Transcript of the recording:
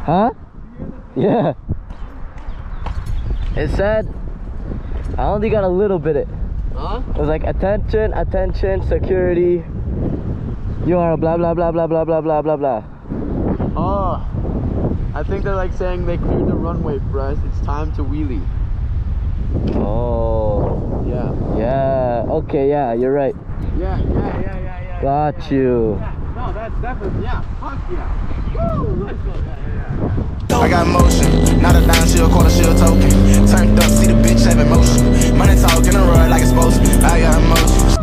Huh? Yeah. It said, I only got a little bit it. Huh? It was like, attention, attention, security. You are blah blah blah blah blah blah blah blah blah. Oh, I think they're like saying they cleared the runway for us. It's time to wheelie. Oh. Yeah. Yeah. Okay. Yeah. You're right. Yeah. Got you. Yeah. No, that's definitely, yeah. Fuck yeah. Woo! Let's go. Yeah. I got motion, not a dime, she a quarter, she a token. Turned up, see the bitch have emotion. Money talk in the road like it's supposed to. I got motion.